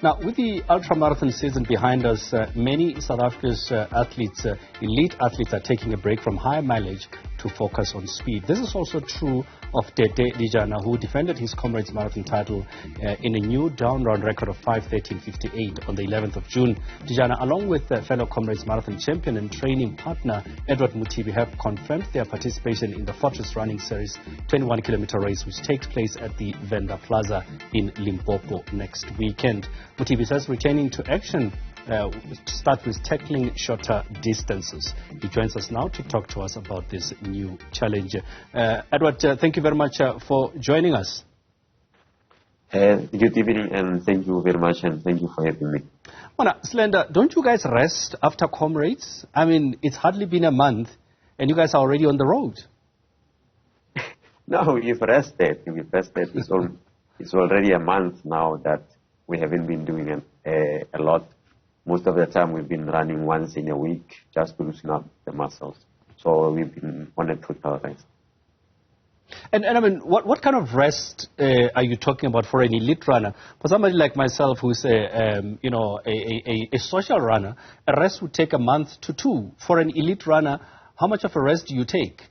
Now, with the ultramarathon season behind us, many South Africa's elite athletes are taking a break from high mileage to focus on speed. This is also true of Tete Dijana, who defended his Comrades Marathon title in a new down-round record of 5:13:58 on the 11th of June. Dijana, along with fellow Comrades Marathon champion and training partner Edward Mothibi, have confirmed their participation in the Fortress Running Series 21-kilometer race, which takes place at the Venda Plaza in Limpopo next weekend. Mothibi says returning to action start with tackling shorter distances. He joins us now to talk to us about this new challenge. Edward, thank you very much for joining us. Good evening, and thank you very much, and thank you for having me. Slender, don't you guys rest after Comrades? I mean, it's hardly been a month, and you guys are already on the road. No, we've rested. It's already a month now that we haven't been doing a lot. Most of the time we've been running once in a week just to loosen up the muscles. So we've been on a total rest. And I mean, what kind of rest are you talking about for an elite runner? For somebody like myself who's a social runner, a rest would take a month to two. For an elite runner, how much of a rest do you take?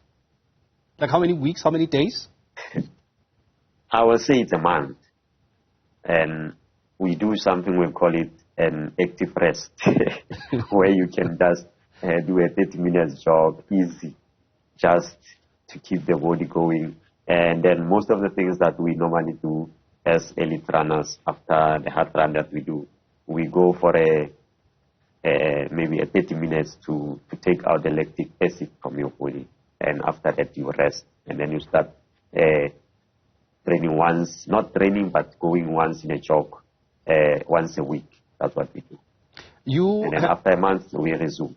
Like how many weeks, how many days? I will say it's a month. And we do something, we call it an active rest, where you can just do a 30 minutes jog, easy, just to keep the body going. And then most of the things that we normally do as elite runners after the hard run that we do, we go for maybe a 30 minutes to take out the lactic acid from your body. And after that you rest. And then you start training once, not training, but going once in a jog, once a week. That's what we do. And then after a month, we resume.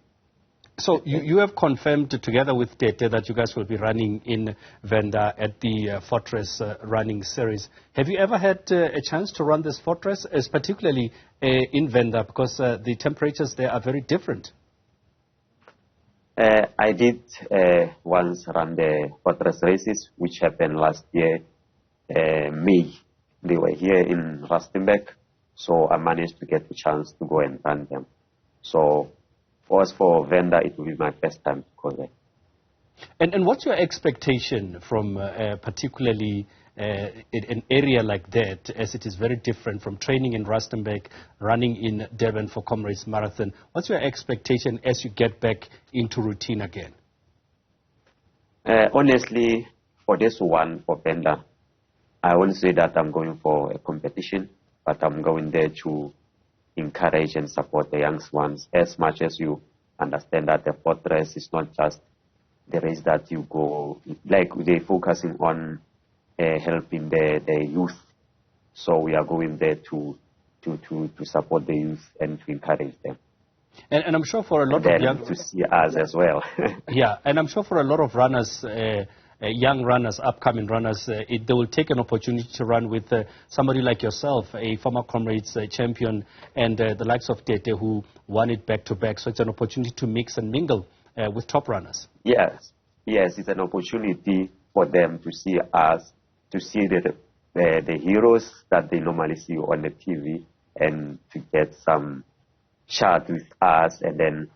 So you have confirmed together with Tete that you guys will be running in Venda at the Fortress Running Series. Have you ever had a chance to run this Fortress, particularly in Venda, because the temperatures there are very different? I did once run the Fortress races, which happened last year, May. They were here in Rustenburg. So I managed to get the chance to go and run them. So for Venda, it will be my first time to go there. And what's your expectation from particularly an area like that, as it is very different from training in Rustenburg, running in Durban for Comrades Marathon? What's your expectation as you get back into routine again? Honestly, for this one, for Venda, I won't say that I'm going for a competition, but I'm going there to encourage and support the young ones as much as you understand that the Fortress is not just the race that you go, like they're focusing on helping the youth. So we are going there to support the youth and to encourage them. And I'm sure for a lot of young... to see us as well. Yeah, and I'm sure for a lot of runners... young runners, upcoming runners, they will take an opportunity to run with somebody like yourself, a former Comrades champion, and the likes of Tete, who won it back-to-back. So it's an opportunity to mix and mingle with top runners. Yes, it's an opportunity for them to see us, to see the heroes that they normally see on the TV, and to get some chat with us, and then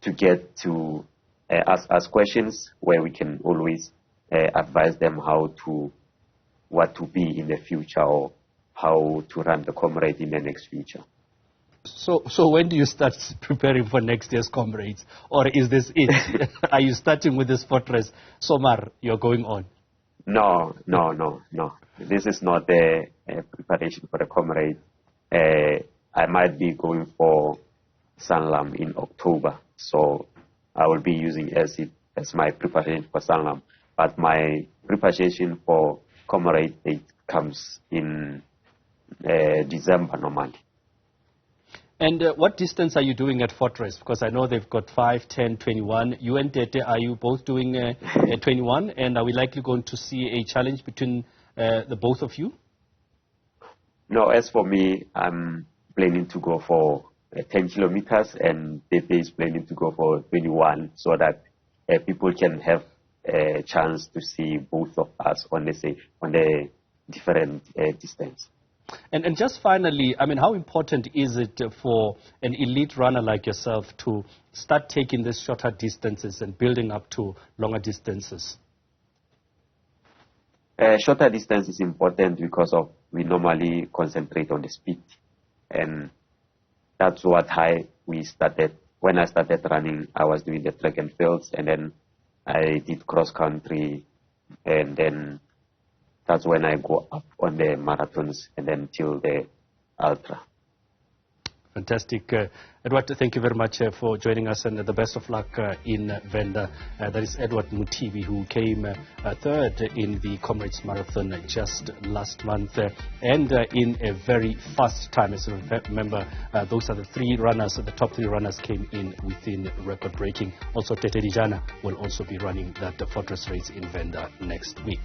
to get to ask questions where we can always advise them what to be in the future, or how to run the Comrade in the next future. So when do you start preparing for next year's Comrades? Or is this it? Are you starting with this Fortress? Somar, you're going on? No. This is not a preparation for the Comrade. I might be going for Sanlam in October. So I will be using as my preparation for Sanlam. But my preparation for Comrade, it comes in December normally. And what distance are you doing at Fortress? Because I know they've got 5, 10, 21. You and Tete, are you both doing 21? And are we likely going to see a challenge between the both of you? No, as for me, I'm planning to go for 10 kilometers, and Tete is planning to go for 21, so that people can have a chance to see both of us on the different distance. And just finally, I mean, how important is it for an elite runner like yourself to start taking these shorter distances and building up to longer distances? Shorter distance is important because we normally concentrate on the speed, and that's what we started. When I started running, I was doing the track and fields, and then I did cross country, and then that's when I go up on the marathons, and then till the ultra. Fantastic. Edward, thank you very much for joining us, and the best of luck in Venda. That is Edward Mothibi, who came third in the Comrades Marathon just last month, and in a very fast time. As you remember, those are the three runners, the top three runners came in within record breaking. Also, Tete Dijana will also be running that fortress race in Venda next week.